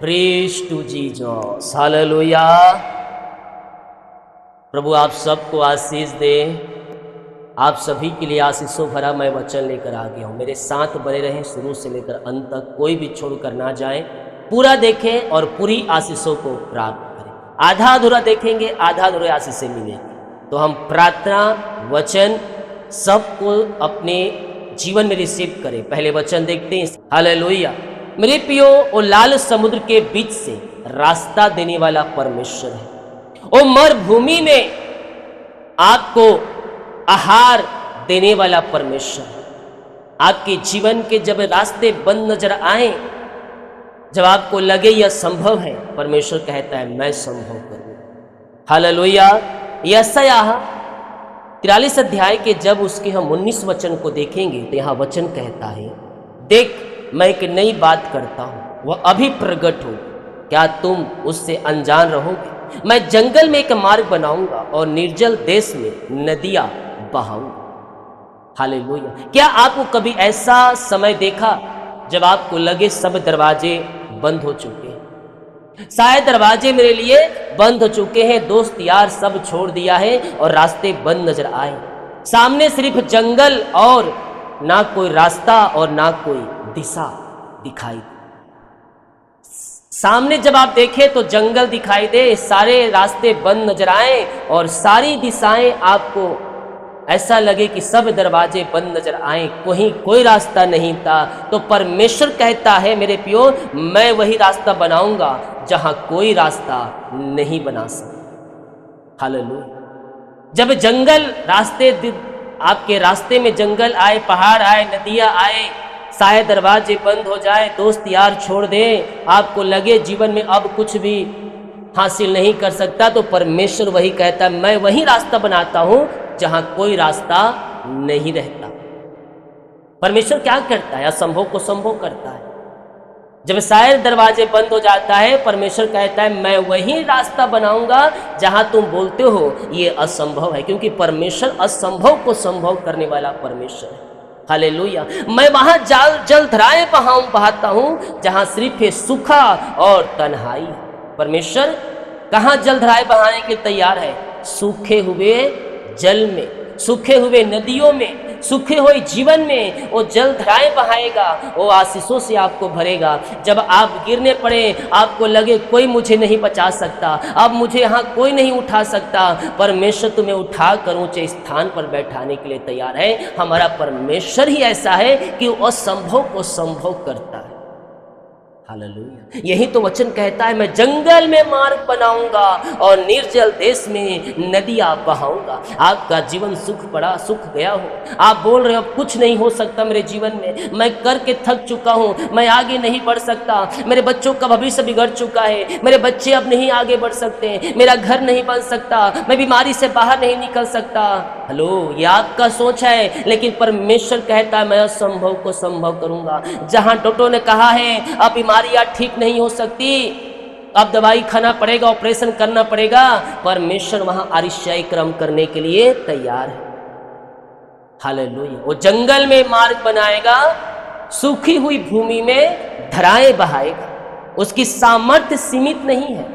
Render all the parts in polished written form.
Praise to Jesus, hallelujah. प्रभु आप सबको आशीष दे। आप सभी के लिए आशीषों भरा मैं वचन लेकर आ गया हूँ। मेरे साथ बने रहें, शुरू से लेकर अंत तक, कोई भी छोड़कर ना जाए। पूरा देखें और पूरी आशीषों को प्राप्त करें। आधा अधूरा देखेंगे, आधा अधूरा आशीषें मिलेंगी। तो हम प्रार्थना वचन सबको अपने जीवन में रिसीव करें। पहले वचन देखते हैं। हालेलुया। मेरे प्रियो, वो लाल समुद्र के बीच से रास्ता देने वाला परमेश्वर है। वो मरुभूमि में आपको आहार देने वाला परमेश्वर है। आपके जीवन के जब रास्ते बंद नजर आए, जब आपको लगे यह संभव है, परमेश्वर कहता है मैं संभव करूँ। हालेलुया। यशायाह 43 अध्याय के जब उसके हम 19 वचन को देखेंगे तो यहाँ वचन कहता है, देख मैं एक नई बात करता हूँ, वह अभी प्रकट हो, क्या तुम उससे अनजान रहोगे? मैं जंगल में एक मार्ग बनाऊंगा और निर्जल देश में नदियां बहाऊंगा। हालेलुया। क्या आपको कभी ऐसा समय देखा जब आपको लगे सब दरवाजे बंद हो चुके हैं? शायद दरवाजे मेरे लिए बंद हो चुके हैं, दोस्त यार सब छोड़ दिया है और रास्ते बंद नजर आए। सामने सिर्फ जंगल और ना कोई रास्ता और ना कोई दिशा दिखाई दे। सामने जब आप देखें तो जंगल दिखाई दे, सारे रास्ते बंद नजर आए और सारी दिशाएं आपको ऐसा लगे कि सब दरवाजे बंद नजर आए, कोई रास्ता नहीं था। तो परमेश्वर कहता है मेरे प्रियो, मैं वही रास्ता बनाऊंगा जहां कोई रास्ता नहीं बना सकता। हालेलुया। जब जंगल रास्ते आपके रास्ते में जंगल आए, पहाड़ आए, नदियां आए, शायद दरवाजे बंद हो जाए, दोस्त यार छोड़ दे, आपको लगे जीवन में अब कुछ भी हासिल नहीं कर सकता, तो परमेश्वर वही कहता है मैं वही रास्ता बनाता हूं जहां कोई रास्ता नहीं रहता। परमेश्वर क्या करता है? असंभव को संभव करता है। जब शायद दरवाजे बंद हो जाता है, परमेश्वर कहता है मैं वही रास्ता बनाऊंगा जहां तुम बोलते हो ये असंभव है, क्योंकि परमेश्वर असंभव को संभव करने वाला परमेश्वर है। हालेलुया। मैं वहां जलधाराएं बहाता हूं जहां सिर्फ सूखा और तन्हाई है। परमेश्वर कहां जलधाराएं बहाने के तैयार है? सूखे हुए जल में, सूखे हुए नदियों में, सूखे हुए जीवन में वो जलधाराएं बहाएगा, वो आशीषों से आपको भरेगा। जब आप गिरने पड़े, आपको लगे कोई मुझे नहीं बचा सकता, अब मुझे यहाँ कोई नहीं उठा सकता, परमेश्वर तुम्हें उठा कर ऊंचे स्थान पर बैठाने के लिए तैयार है। हमारा परमेश्वर ही ऐसा है कि वो असंभव को संभव करता है। हालेलुया। यही तो वचन कहता है मैं जंगल में मार्ग बनाऊंगा और निर्जल देश में नदियां बहाऊंगा। आपका जीवन सूख गया हो, आप बोल रहे हो अब कुछ नहीं हो सकता मेरे जीवन में, मैं करके थक चुका हूं, मैं आगे नहीं बढ़ सकता, मेरे बच्चों का भविष्य बिगड़ चुका है, मेरे बच्चे अब नहीं आगे बढ़ सकते, मेरा घर नहीं बन सकता, मैं बीमारी से बाहर नहीं निकल सकता। हेलो, ये आपका सोच है, लेकिन परमेश्वर कहता है मैं असंभव को संभव करूंगा। जहां डॉक्टरों ने कहा है अब बीमारियां ठीक नहीं हो सकती, अब दवाई खाना पड़ेगा, ऑपरेशन करना पड़ेगा, परमेश्वर वहां आरिशाई क्रम करने के लिए तैयार है। हालेलुया। वो जंगल में मार्ग बनाएगा, सूखी हुई भूमि में धाराएं बहाएगा। उसकी सामर्थ्य सीमित नहीं है,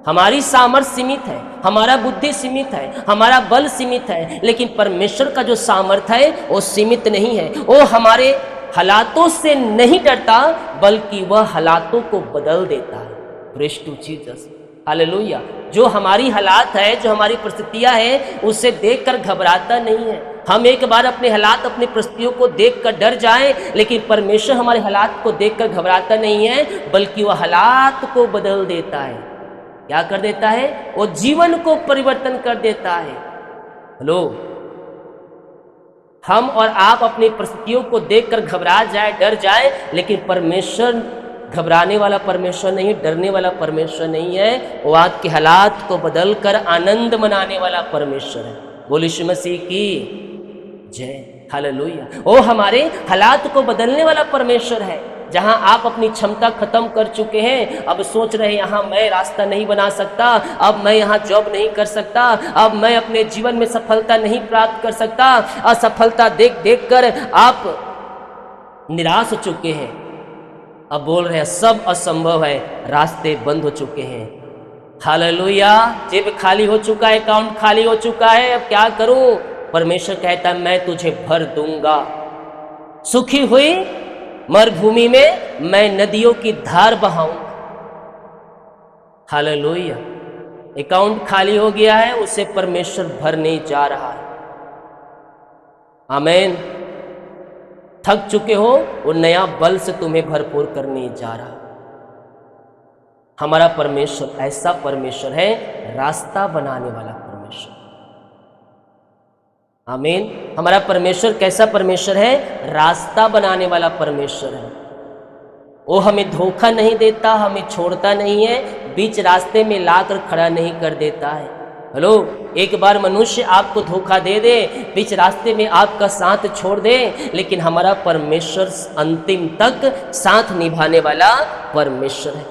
हमारी सामर्थ्य सीमित है, हमारा बुद्धि सीमित है, हमारा बल सीमित है, लेकिन परमेश्वर का जो सामर्थ्य है वो सीमित नहीं है। वो हमारे हालातों से नहीं डरता, बल्कि वह हालातों को बदल देता है। Praise to Jesus, hallelujah. जो हमारी हालात है, जो हमारी परिस्थितियां है, उसे देखकर घबराता नहीं है। हम एक बार अपने हालात, अपनी परिस्थितियों को देखकर डर जाएं, लेकिन परमेश्वर हमारे हालात को देखकर घबराता नहीं है, बल्कि वह हालात को बदल देता है। क्या कर देता है? वो जीवन को परिवर्तन कर देता है। हेलो, हम और आप अपनी परिस्थितियों को देखकर घबरा जाए, डर जाए, लेकिन परमेश्वर घबराने वाला परमेश्वर नहीं, डरने वाला परमेश्वर नहीं है। वो आपके हालात को बदलकर आनंद मनाने वाला परमेश्वर है। बोलो यीशु मसीह की जय। हालेलुया। वो हमारे हालात को बदलने वाला परमेश्वर है। जहां आप अपनी क्षमता खत्म कर चुके हैं, अब सोच रहे हैं यहाँ मैं रास्ता नहीं बना सकता, अब मैं यहाँ जॉब नहीं कर सकता, अब मैं अपने जीवन में सफलता नहीं प्राप्त कर सकता, असफलता देख देख कर आप निराश हो चुके हैं, अब बोल रहे हैं सब असंभव है, रास्ते बंद हो चुके हैं। हालेलुया, जेब खाली हो चुका है, अकाउंट खाली हो चुका है, अब क्या करूं? परमेश्वर कहता है मैं तुझे भर दूंगा। सुखी हुई मरुभूमि में मैं नदियों की धार बहाऊंगा। हालेलुया, अकाउंट खाली हो गया है, उसे परमेश्वर भरने जा रहा है। आमीन। थक चुके हो, वो नया बल से तुम्हें भरपूर करने जा रहा है। हमारा परमेश्वर ऐसा परमेश्वर है, रास्ता बनाने वाला परमेश्वर। आमीन। हमारा परमेश्वर कैसा परमेश्वर है? रास्ता बनाने वाला परमेश्वर है। वो हमें धोखा नहीं देता, हमें छोड़ता नहीं है, बीच रास्ते में लाकर खड़ा नहीं कर देता है। हेलो, एक बार मनुष्य आपको धोखा दे दे, बीच रास्ते में आपका साथ छोड़ दे, लेकिन हमारा परमेश्वर अंतिम तक साथ निभाने वाला परमेश्वर है।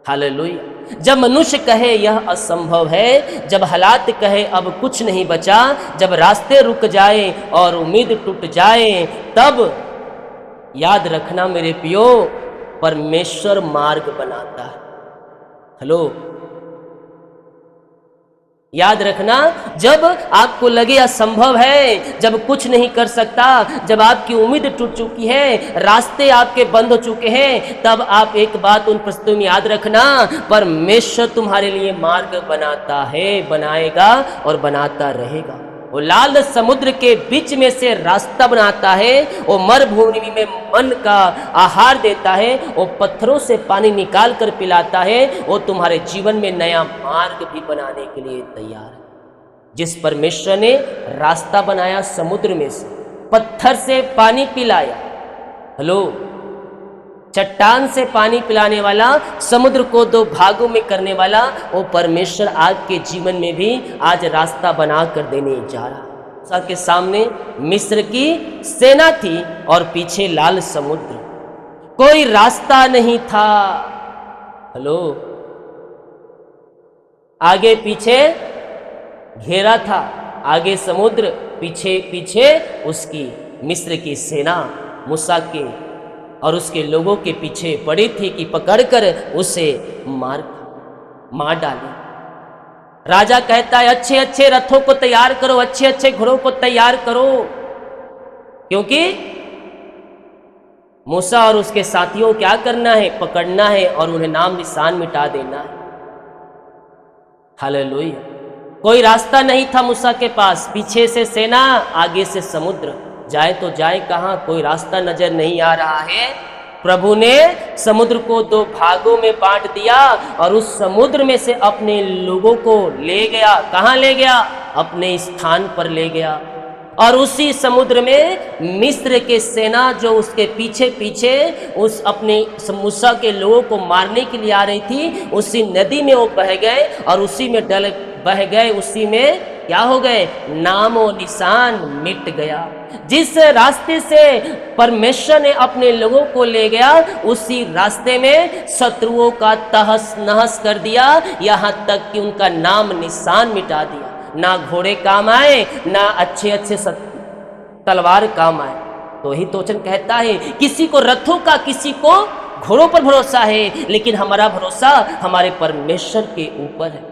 हालेलुया। जब मनुष्य कहे यह असंभव है, जब हालात कहे अब कुछ नहीं बचा, जब रास्ते रुक जाए और उम्मीद टूट जाए, तब याद रखना मेरे पियो, परमेश्वर मार्ग बनाता है। हेलो, याद रखना, जब आपको लगे असंभव है, जब कुछ नहीं कर सकता, जब आपकी उम्मीद टूट चुकी है, रास्ते आपके बंद हो चुके हैं, तब आप एक बात उन परिस्थितियों में याद रखना, परमेश्वर तुम्हारे लिए मार्ग बनाता है, बनाएगा और बनाता रहेगा। वो लाल समुद्र के बीच में से रास्ता बनाता है, वो मरुभूमि में मन का आहार देता है, वो पत्थरों से पानी निकाल कर पिलाता है, वो तुम्हारे जीवन में नया मार्ग भी बनाने के लिए तैयार है। जिस परमेश्वर ने रास्ता बनाया समुद्र में से, पत्थर से पानी पिलाया, हेलो, चट्टान से पानी पिलाने वाला, समुद्र को दो भागों में करने वाला, वो परमेश्वर आपके जीवन में भी आज रास्ता बना कर देने जा रहा है। मूसा के सामने मिस्र की सेना थी और पीछे लाल समुद्र, कोई रास्ता नहीं था। हेलो, आगे पीछे घेरा था, आगे समुद्र, पीछे पीछे उसकी मिस्र की सेना मूसा के और उसके लोगों के पीछे पड़ी थी कि पकड़कर उसे मार डाले। राजा कहता है अच्छे अच्छे रथों को तैयार करो, अच्छे अच्छे घोड़ों को तैयार करो, क्योंकि मूसा और उसके साथियों को क्या करना है? पकड़ना है और उन्हें नाम निशान मिटा देना है। हालेलुया। कोई रास्ता नहीं था मूसा के पास, पीछे से सेना, आगे से समुद्र, जाए तो जाए कहां? कोई रास्ता नजर नहीं आ रहा है। प्रभु ने समुद्र को दो भागों में बांट दिया और उस समुद्र में से अपने लोगों को ले गया। कहां ले गया? अपने स्थान पर ले गया। और उसी समुद्र में मिस्र के सेना जो उसके पीछे पीछे उस अपने मूसा के लोगों को मारने के लिए आ रही थी, उसी नदी में वो बह गए और उसी में बह गए, उसी में क्या हो गए? नाम और निशान मिट गया। जिस रास्ते से परमेश्वर ने अपने लोगों को ले गया, उसी रास्ते में शत्रुओं का तहस नहस कर दिया, यहाँ तक कि उनका नाम निशान मिटा दिया। ना घोड़े काम आए, ना अच्छे अच्छे तलवार काम आए। तो ही तो वचन कहता है, किसी को रथों का, किसी को घोड़ों पर भरोसा है, लेकिन हमारा भरोसा हमारे परमेश्वर के ऊपर है।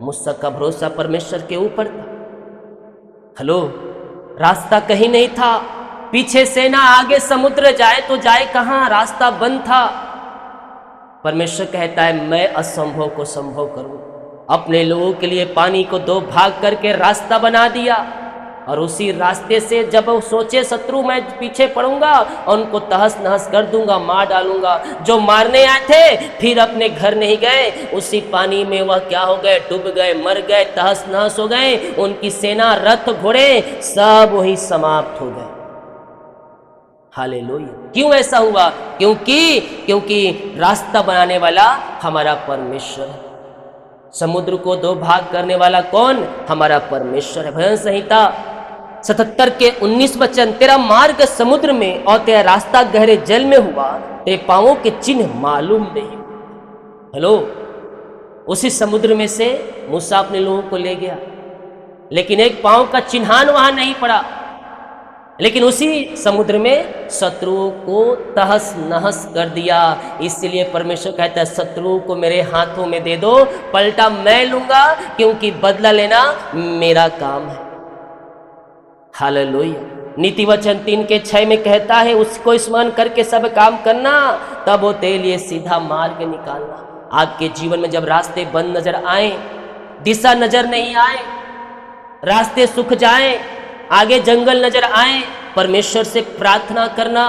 मूसा का भरोसा परमेश्वर के ऊपर था। हेलो, रास्ता कहीं नहीं था, पीछे सेना, आगे समुद्र, जाए तो जाए कहां? रास्ता बंद था। परमेश्वर कहता है मैं असंभव को संभव करूं। अपने लोगों के लिए पानी को दो भाग करके रास्ता बना दिया और उसी रास्ते से जब वो सोचे शत्रु मैं पीछे पड़ूंगा और उनको तहस नहस कर दूंगा, मार डालूंगा। जो मारने आए थे फिर अपने घर नहीं गए, उसी पानी में वह क्या हो गए? डूब गए, मर गए, तहस नहस हो गए। उनकी सेना, रथ, घोड़े सब वही समाप्त हो गए। हालेलुया। क्यों ऐसा हुआ? क्योंकि रास्ता बनाने वाला हमारा परमेश्वर है। समुद्र को दो भाग करने वाला कौन? हमारा परमेश्वर है। भजन संहिता 77 के 19 वचन, तेरा मार्ग समुद्र में और तेरा रास्ता गहरे जल में हुआ, तेरे पांवों के चिन्ह मालूम नहीं। हेलो, उसी समुद्र में से मूसा अपने लोगों को ले गया, लेकिन एक पांव का चिन्हान वहां नहीं पड़ा। लेकिन उसी समुद्र में शत्रुओं को तहस नहस कर दिया। इसलिए परमेश्वर कहता है शत्रुओं को मेरे हाथों में दे दो, पलटा मैं लूंगा, क्योंकि बदला लेना मेरा काम है। हालेलुया। नीति वचन 3:6 में कहता है उसको स्मरण करके सब काम करना, तब वो तेरे लिए सीधा मार्ग निकालना। आपके जीवन में जब रास्ते बंद नजर आए, दिशा नजर नहीं आए, रास्ते सूख जाएं, आगे जंगल नजर आए, परमेश्वर से प्रार्थना करना।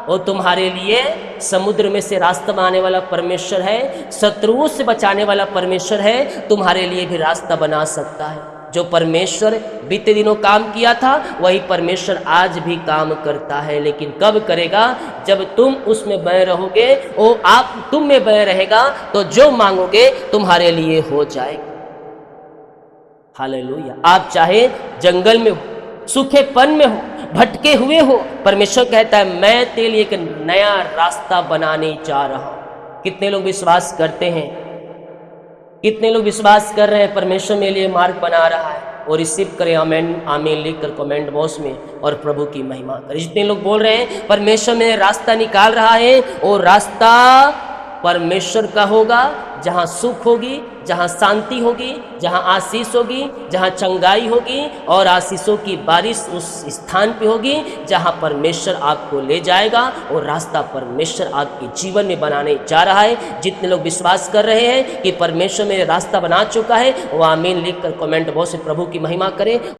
वो तुम्हारे लिए समुद्र में से रास्ता बनाने वाला परमेश्वर है, शत्रुओं से बचाने वाला परमेश्वर है, तुम्हारे लिए भी रास्ता बना सकता है। जो परमेश्वर बीते दिनों काम किया था वही परमेश्वर आज भी काम करता है, लेकिन कब करेगा? जब तुम उसमें बने रहोगे, वो आप तुम में बने रहेगा, तो जो मांगोगे तुम्हारे लिए हो जाएगा। हालेलुया। आप चाहे जंगल में हो, सूखेपन में हो, भटके हुए हो, परमेश्वर कहता है मैं तेरे लिए एक नया रास्ता बनाने जा रहा हूं। कितने लोग विश्वास करते हैं? कितने लोग विश्वास कर रहे हैं परमेश्वर मेरे लिए मार्ग बना रहा है? और रिसीव करें आमीन आमीन लिखकर कमेंट बॉक्स में और प्रभु की महिमा करें। जितने लोग बोल रहे हैं परमेश्वर मेरे रास्ता निकाल रहा है, वो रास्ता परमेश्वर का होगा, जहाँ सुख होगी, जहाँ शांति होगी, जहाँ आशीष होगी, जहाँ चंगाई होगी और आशीषों की बारिश उस स्थान पे होगी जहाँ परमेश्वर आपको ले जाएगा। और रास्ता परमेश्वर आपके जीवन में बनाने जा रहा है। जितने लोग विश्वास कर रहे हैं कि परमेश्वर मेरे रास्ता बना चुका है, वो आमीन लिखकर कमेंट बॉक्स में प्रभु की महिमा करें।